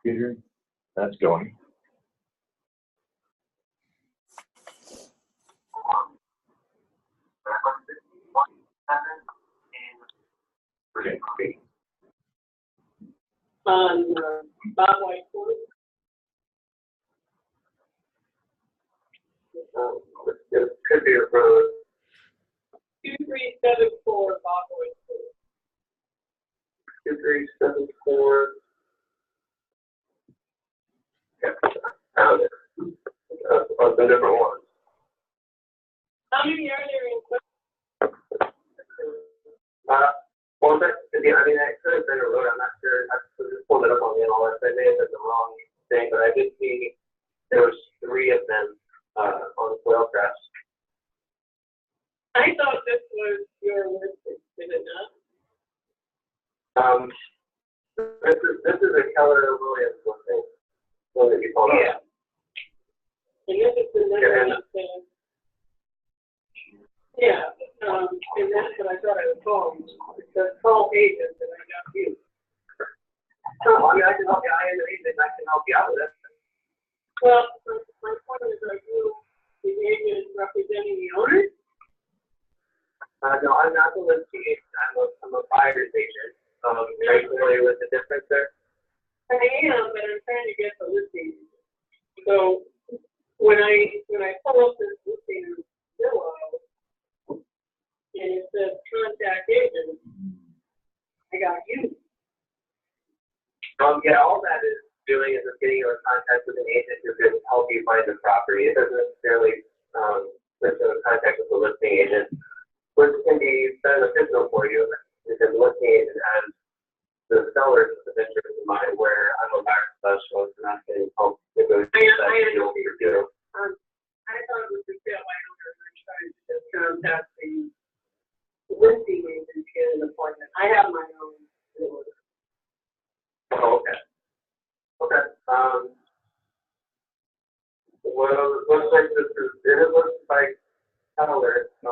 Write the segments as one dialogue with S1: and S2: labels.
S1: Computer, that's going.
S2: On Bob White Court.
S3: It could be a road.
S2: 2374 Bob White Court.
S3: 2374. Yeah, found it. Of the different ones.
S2: How many are there in
S3: Well, I mean, that could have been a road. I'm not sure. I just pulled it up on the MLS. I may have said the wrong thing, but I did see there was 3 of them on the soil crest.
S2: I thought this was your listing, did it not?
S3: This is a Keller Williams listing. One that you called
S2: Yeah. And this is the next thing. Yeah, and that's what I thought I was calling. It says call agent, and I got you.
S3: No, I mean, I can help you. I am an agent. I can help you out with it.
S2: Well, my point is, are you the agent representing the owner?
S3: No, I'm not the listing agent. I'm a buyer's agent. Are you familiar with the difference there?
S2: I am, but I'm trying to get the listing agent. So when I pull up this listing in Zillow, and it says contact agent, I got you.
S3: Yeah, all that is doing is just getting you in contact with an agent who can help you find the property. It doesn't necessarily put you in contact with the listing agent, which can be beneficial for you because the listing agent has the seller's interest in mind, where I'm a buyer specialist and I'm getting help negotiate that deal for you.
S2: I thought it was the sale by owner, and I'm trying to just contact the listing agent to get an appointment. I have my own order.
S3: Oh, okay. Okay. Well, it looks like it looks like Keller. I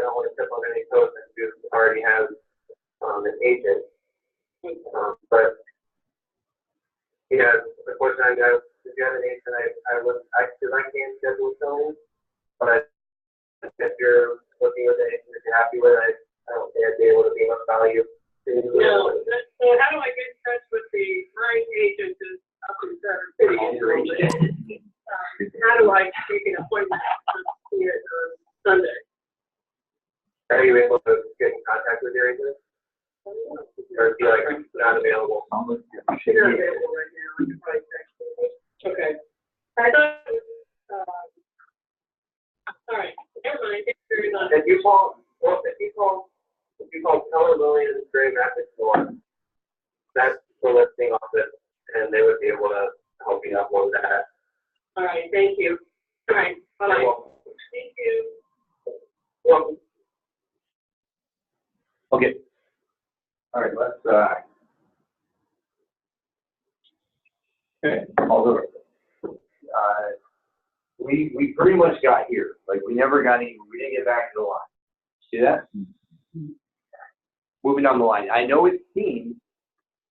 S3: don't want to step on any toes that you already have an agent. But yeah, of course, if you have an agent, because I can't schedule showings, but if you're looking with an agent that you're happy with, I don't think I'd be able to be much value to you.
S2: No, so how do I get in touch with my agent is up in Center City? How do I make an appointment here on Sunday?
S3: Are you able to get in contact with your agent? Or be like, not available?
S2: She's not available right now. I can probably text her. Okay. I thought it was, all right, never mind. Thank you very much.
S3: If you call Keller Williams Grand Rapids Store, that's the listing office, and they would be able to help you upload that.
S2: All right, thank you. All right, bye. Thank you.
S3: Welcome.
S1: Okay. All right, let's, okay, although, we pretty much got here. Like, we didn't get back to the line. See that? Moving down the line. I know it seems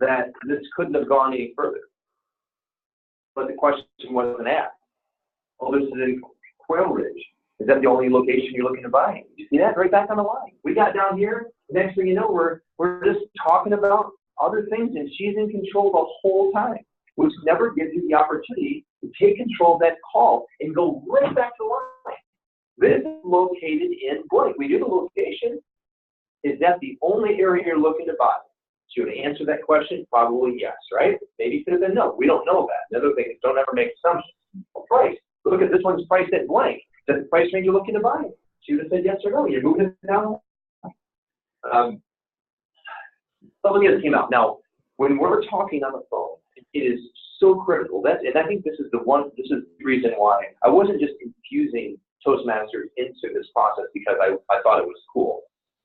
S1: that this couldn't have gone any further. But the question wasn't asked. Oh, this is in Quail Ridge. Is that the only location you're looking to buy? You see that? Right back on the line. We got down here. Next thing you know, we're just talking about other things, and she's in control the whole time, which never gives you the opportunity to take control of that call and go right back to the line. This is located in blank. We do the location. Is that the only area you're looking to buy? She would answer that question, probably yes, right? Maybe it could have been no. We don't know that. Another thing is don't ever make assumptions. Price. Look at this one's priced at blank. Is that the price range you're looking to buy? She would have said yes or no. You're moving it down. Something else came out. Now, when we're talking on the phone, it is so critical. And I think this is the reason why I wasn't just infusing Toastmasters into this process because I thought it was cool.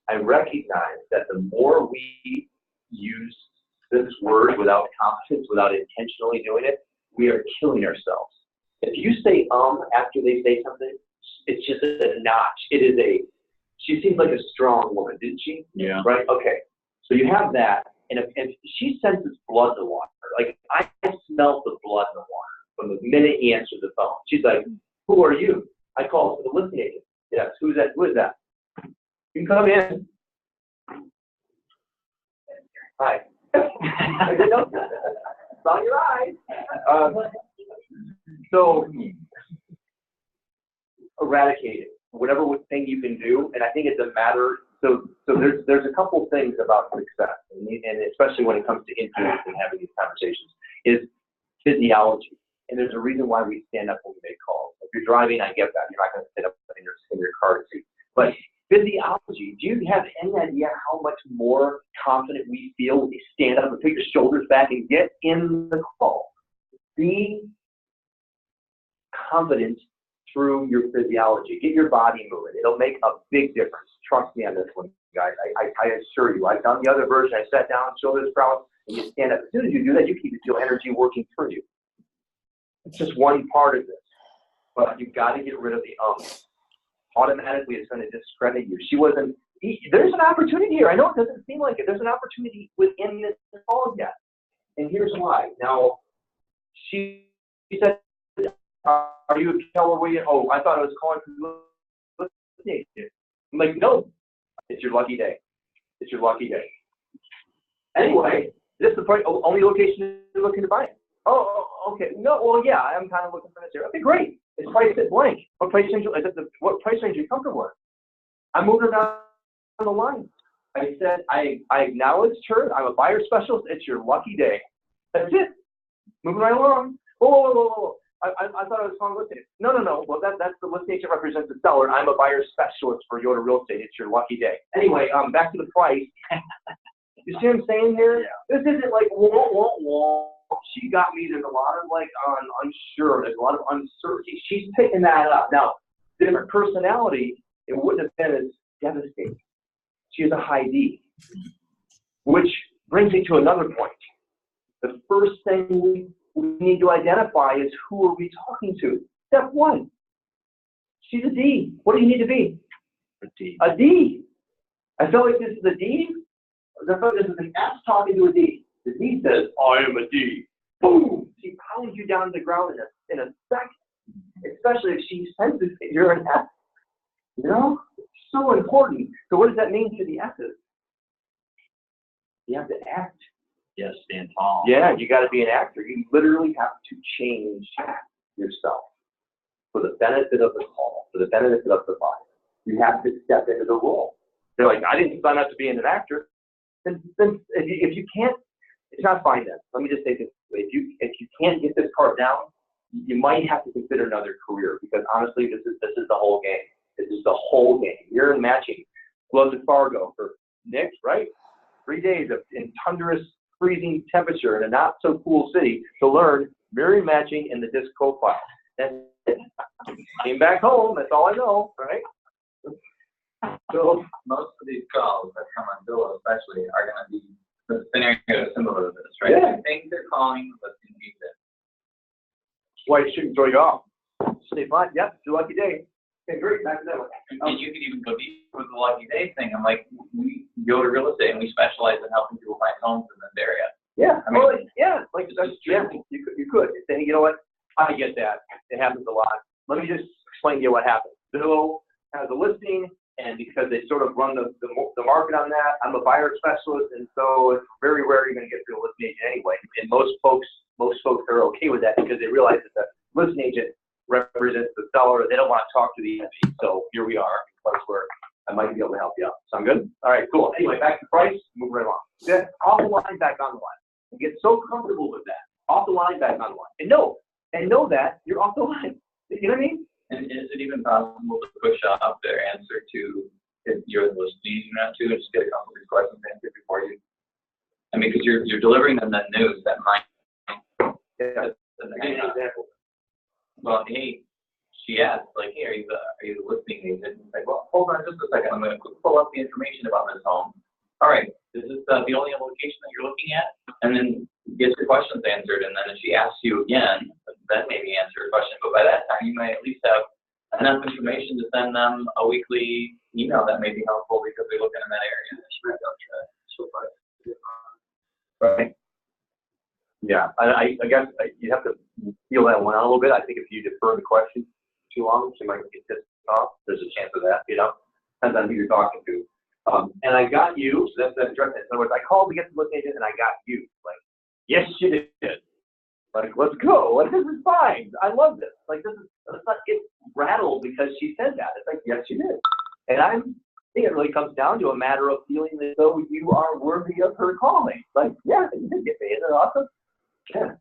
S1: I recognize that the more we use this word without competence, without intentionally doing it, we are killing ourselves. If you say after they say something, it's just a notch. She seemed like a strong woman, didn't she? Yeah. Right? Okay. So you have that, and if she senses blood in the water, he answers the phone. She's like, who are you? I call for the listing agent. Yes, who's that? Who is that? You can come in. Hi. I didn't know that. It's on your eyes. So eradicate it. Whatever thing you can do, and I think it's a matter. So there's a couple things about success, and especially when it comes to influence and having these conversations, is physiology. And there's a reason why we stand up when we make calls. If you're driving, I get that. You're not going to sit up in your car seat. But physiology, do you have any idea how much more confident we feel when we stand up and put your shoulders back and get in the call? Be confident through your physiology. Get your body moving. It'll make a big difference. Trust me on this one, guys. I assure you. I've done the other version. I sat down, shoulders crossed, and you stand up. As soon as you do that, you keep your energy working through you. It's just one part of this. But you've got to get rid of the automatically it's going to discredit you. She wasn't, there's an opportunity here. I know it doesn't seem like it. There's an opportunity within this call yet. And here's why. Now, she said, are you a Keller Williams? Oh, I thought I was calling for the listing. I'm like, no, it's your lucky day. It's your lucky day. Anyway, this is the only location you're looking to buy. Oh, okay. No, well, yeah, I'm kind of looking for this area. Okay, great. It's priced at blank. What price range are you comfortable with? I moved her down the line. I said, I acknowledged her. I'm a buyer specialist. It's your lucky day. That's it. Moving right along. Whoa. I thought I was calling listing. No. Well, that's the listing agent represents the seller. I'm a buyer specialist for Yoder Real Estate. It's your lucky day. Anyway, back to the price. You see what I'm saying here? Yeah. This isn't like whoa. She got me. There's a lot of unsure. There's a lot of uncertainty. She's picking that up. Now, different personality, it wouldn't have been as devastating. She has a high D, which brings me to another point. The first thing we need to identify is who are we talking to. Step one. She's a D. What do you need to be? A D. A D. I feel like this is a D. I feel like this is an F talking to a D. The D says, I am a D. Boom! She pounds you down to the ground in a second, especially if she senses that you're an F. You know? It's so important. So what does that mean to the F's? You have to act.
S4: Yes, stand tall.
S1: Yeah, you got to be an actor. You literally have to change yourself for the benefit of the call, for the benefit of the buyer. You have to step into the role. They're like, I didn't sign up to be an actor. Then if you can't, it's not fine then. Let me just say this. If you can't get this part down, you might have to consider another career, because honestly, this is the whole game. This is the whole game. You're in matching. Gloves at Fargo for Nick, right? 3 days in tundrous, freezing temperature in a not so cool city to learn mirror matching in the disc profile. That's it. Came back home. That's all I know, right?
S4: So most of these calls that come on Zillow, especially, are going to be the scenario similar to this, right?
S1: Yeah.
S4: They think they're calling listing agent.
S1: Why you shouldn't throw you off. Stay fine. Yep, it's your lucky day. Okay, great. Back to that one.
S4: And you could even go deep with the lucky day thing. I'm like, we go to real estate and we specialize in helping people find homes in this area.
S1: Yeah,
S4: I mean,
S1: like that's true. You could. Saying, you know what? I get that. It happens a lot. Let me just explain to you what happens. Zillow has a listing, and because they sort of run the market on that, I'm a buyer specialist, and so it's very rare you're going to get to a listing agent anyway. And most folks are okay with that because they realize that the listing agent represents the seller. They don't want to talk to the entity. So here we are, place where I might be able to help you out. Sound good? All right, cool. Anyway, back to price. Move right along. Good. Off the line, back on the line. And get so comfortable with that. Off the line, back on the line. And know that you're off the line. You know what I mean?
S4: And is it even possible to push off their answer to if you're the listing agent or not too, and just get a couple of these questions answered before you? I mean, because you're delivering them that news that might.
S1: Yeah. Give me an example.
S4: Well, hey, she asked, like, hey, are you the listing agent? It's like, well, hold on just a second. I'm going to pull up the information about this home. All right, is this the only location that you're looking at? And then get your questions answered. And then if she asks you again, then maybe answer a question. But by that time, you might at least have enough information to send them a weekly email that may be helpful because they're looking in that area.
S1: Right. Yeah, I guess you have to feel that one out a little bit. I think if you defer the question too long, she might get pissed off. There's a chance of that, depends on who you're talking to. And I got you, so that's addressing it. In other words, I called to get the listing agent and I got you. Like, yes, you did. Like, let's go. Like, this is fine. I love this. Like, let's not get rattled because she said that. It's like, yes, you did. And I think it really comes down to a matter of feeling as though you are worthy of her calling. Like, yeah, you did get paid. Isn't that awesome? Yeah.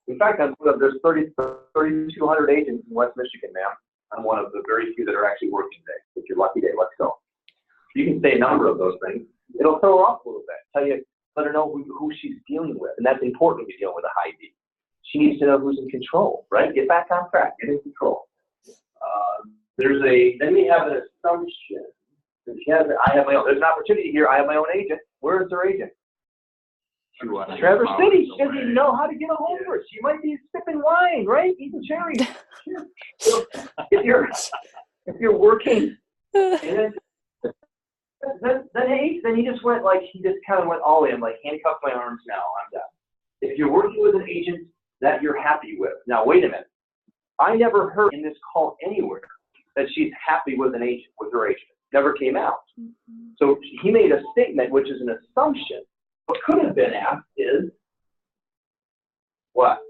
S1: In fact, there's 3,200 agents in West Michigan, ma'am. I'm one of the very few that are actually working today. It's your lucky day. Let's go. You can say a number of those things. It'll throw her off a little bit. Let her know who she's dealing with, and that's important when you're dealing with a high D. She needs to know who's in control, right? Get back on track. Get in control. Then we have an assumption. I have my own. There's an opportunity here. I have my own agent. Where is her agent? Traverse City. She doesn't even know how to get a hold of her. She might be sipping wine, right? Eating cherries. So if you're working, and then he just went kind of went all in, like handcuff my arms now. I'm done. If you're working with an agent that you're happy with, now wait a minute. I never heard in this call anywhere that she's happy with her agent. Never came out. So he made a statement, which is an assumption. What could have been asked is, what?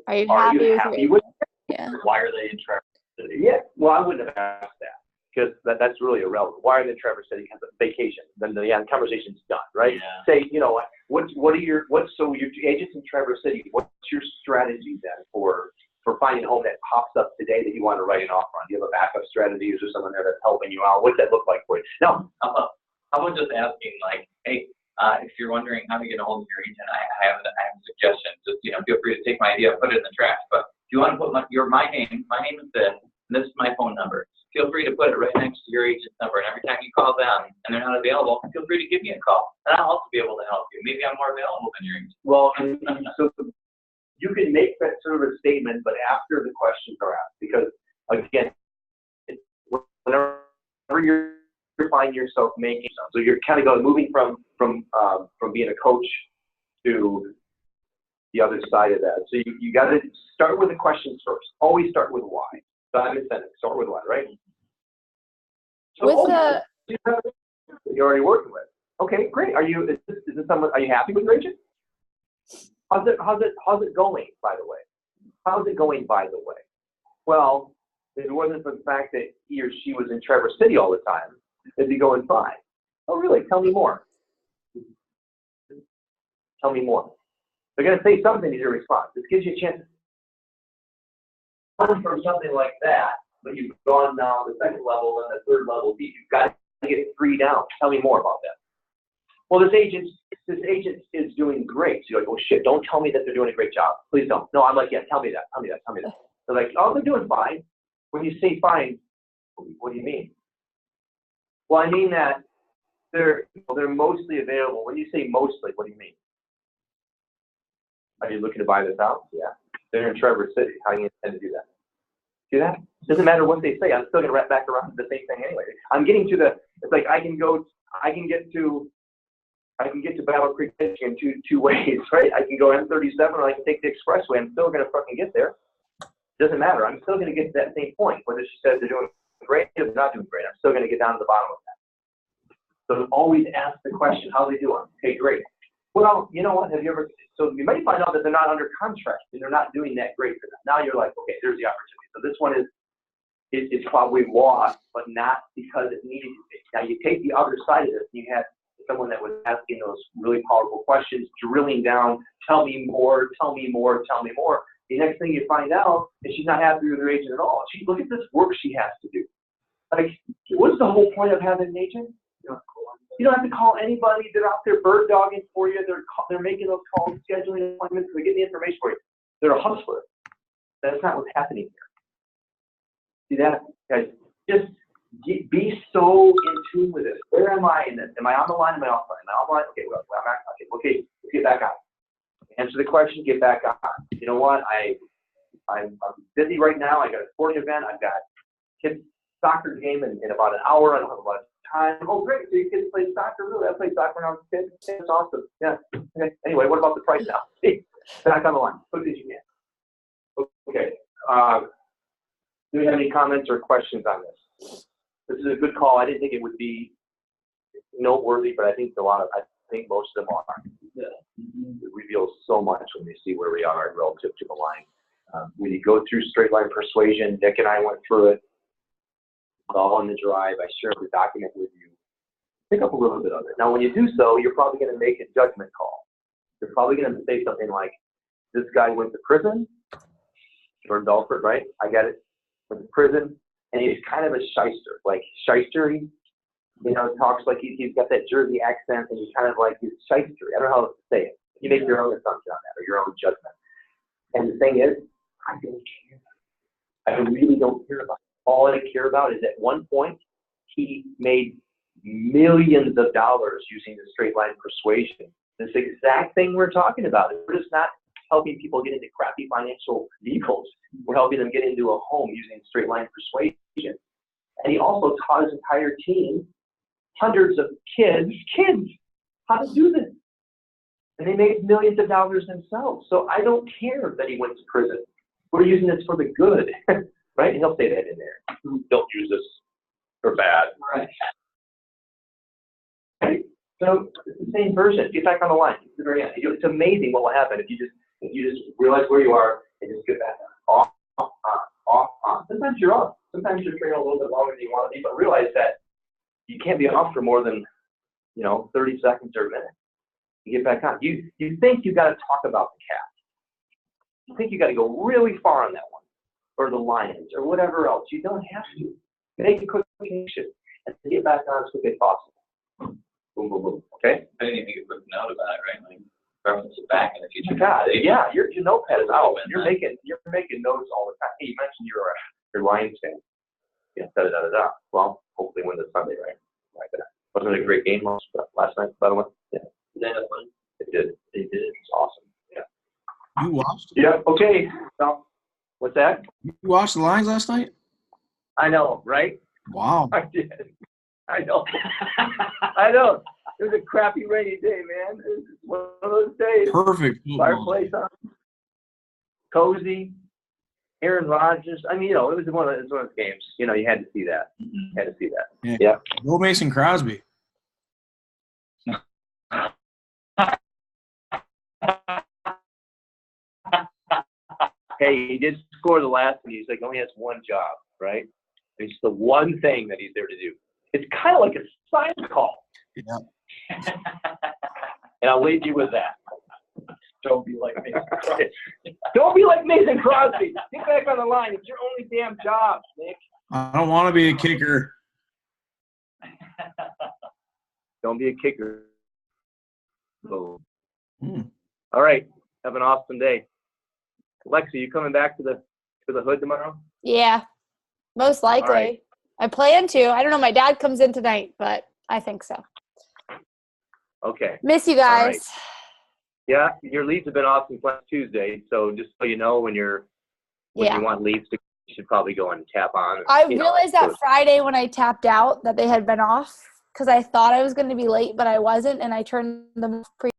S5: Are you happy with
S1: it?
S5: Yeah.
S4: Why are they in Traverse City?
S1: Yeah. Well, I wouldn't have asked that because that's really irrelevant. Why are they in Traverse City? Because of vacation. Then the conversation's done, right?
S4: Yeah.
S1: Say, so your agents in Traverse City? What's your strategy then for finding a home that pops up today that you want to write an offer on? Do you have a backup strategy? Is there someone there that's helping you out? What's that look like for you? Now,
S4: How about just asking, like, hey, if you're wondering how to get a hold of your agent, I have a suggestion. Just feel free to take my idea, put it in the trash. But if you want to put my name is this, and this is my phone number. Feel free to put it right next to your agent's number. And every time you call them and they're not available, feel free to give me a call, and I'll also be able to help you. Maybe I'm more available than your agent.
S1: well, so you can make that sort of a statement, but after the questions are asked, because again, whenever you're finding yourself making stuff, so you're kind of moving from being a coach to the other side of that. So you got to start with the questions first. Always start with why. Start with why, right? So you're already working with. Okay, great. Is this someone? Are you happy with your agent? How's it going, by the way? How's it going, by the way? Well, if it wasn't for the fact that he or she was in Traverse City all the time, it'd be going fine. Oh, really? Tell me more. Tell me more. They're going to say something to your response. This gives you a chance from something like that, but you've gone now the second level and the third level deep. You've got to get 3 down. Tell me more about that. Well, this agent is doing great. So you're like, oh shit, don't tell me that they're doing a great job. Please don't. No, I'm like, yeah, tell me that. They're like, oh, they're doing fine. When you say fine, what do you mean? Well, I mean that they're mostly available. When you say mostly, what do you mean? Are you looking to buy this house? Yeah. They're in Traverse City. How do you intend to do that? See that? Doesn't matter what they say. I'm still going to wrap back around to the same thing anyway. I'm getting to it's like I can get to Battle Creek, Michigan two ways, right? I can go M37 or I can take the expressway. I'm still going to fucking get there. Doesn't matter. I'm still going to get to that same point. Whether she says they're doing great or they're not doing great, I'm still going to get down to the bottom of that. So always ask the question, how are they doing? Okay, great. Well, you know what? So you may find out that they're not under contract and they're not doing that great for them. Now you're like, okay, there's the opportunity. So this one is probably lost, but not because it needed to be. Now you take the other side of this, and you have someone that was asking those really powerful questions, drilling down, tell me more. The next thing you find out is she's not happy with her agent at all. Look at this work she has to do. Like, what's the whole point of having an agent? You don't have to call anybody. They're out there bird dogging for you. They're making those calls, scheduling appointments. They're getting the information for you. They're a hustler. That's not what's happening here. See that, guys? Just be so in tune with it. Where am I in this? Am I on the line? Am I off line? Am I on the line? Okay, well, I'm back. Okay, let's get back on. Answer the question, get back on. You know what? I'm busy right now. I got a sporting event. I've got kids' soccer game in about an hour. I don't have a lot of time. Oh, great. So your kids play soccer? Really? I played soccer when I was a kid. That's awesome. Yeah. Okay. Anyway, what about the price now? Back on the line. Put it as you can. Okay. Do we have any comments or questions on this? This is a good call. I didn't think it would be noteworthy, but I think I think most of them are. It reveals so much when they see where we are relative to the line. When you go through straight line persuasion, Nick and I went through it. All on the drive. I shared the document with you. Pick up a little bit of it. Now, when you do so, you're probably going to make a judgment call. You're probably going to say something like, this guy went to prison. Jordan Belfort, right? I get it. Went to prison. And he's kind of a shyster. Like, shystery, talks like he's got that Jersey accent, and he's kind of like, he's shystery. I don't know how to say it. You make your own assumption on that, or your own judgment. And the thing is, I don't care. I really don't care about it. All I care about is at one point, he made millions of dollars using the straight line persuasion. This exact thing we're talking about. We're just not helping people get into crappy financial vehicles. We're helping them get into a home using straight line persuasion. And he also taught his entire team, hundreds of kids, how to do this. And they made millions of dollars themselves. So I don't care that he went to prison. We're using this for the good. Right? He'll say that in there. Don't use this for bad. Right. So it's the same version. Get back on the line. It's the very end. It's amazing what will happen if you just realize where you are and just get back on. Off, on. Sometimes you're off. Sometimes you're training a little bit longer than you want to be, but realize that you can't be off for more than 30 seconds or a minute. You get back on. You think you got to talk about the cat. You think you got to go really far on that one. Or the Lions, or whatever else. You don't have to. Make a quick connection and get back on as quickly as possible. Boom, boom, boom. Okay?
S4: I didn't even make a quick note about it, right? Like, reference it back in the future.
S1: Yeah, your notepad is out. You're making notes all the time. Hey, you mentioned you're Lions fan. Yeah, da-da-da-da-da. Well, hopefully win this Sunday, right? Wasn't it a great game last night, by the way? Yeah. It did. It did. It's awesome. Yeah.
S6: You watched?
S1: Yeah, okay. So, what's that?
S6: You watched the Lions last night?
S1: I know, right?
S6: Wow.
S1: I did. I know. I know. It was a crappy rainy day, man. It was one of those days.
S6: Perfect.
S1: Fireplace on. Cozy. Aaron Rodgers. I mean, it was one of those games. You had to see that.
S6: Mm-hmm.
S1: Had to see that.
S6: Yeah. No Mason Crosby.
S1: Hey, he did score the last one. He's like, only has one job, right? It's the one thing that he's there to do. It's kind of like a sign call.
S6: Yeah.
S1: And I'll leave you with that. Don't be like Mason Crosby. Don't be like Mason Crosby. Get back on the line. It's your only damn job, Nick.
S6: I don't want to be a kicker.
S1: Don't be a kicker. So, All right. Have an awesome day. Alexa, you coming back to the hood tomorrow?
S5: Yeah, most likely.
S1: Right.
S5: I plan to. I don't know. My dad comes in tonight, but I think so.
S1: Okay.
S5: Miss you guys.
S1: Right. Yeah, your leads have been off since last Tuesday, so just so you know, when you want leads, you should probably go and tap on.
S5: I realized that Friday when I tapped out that they had been off because I thought I was going to be late, but I wasn't, and I turned them off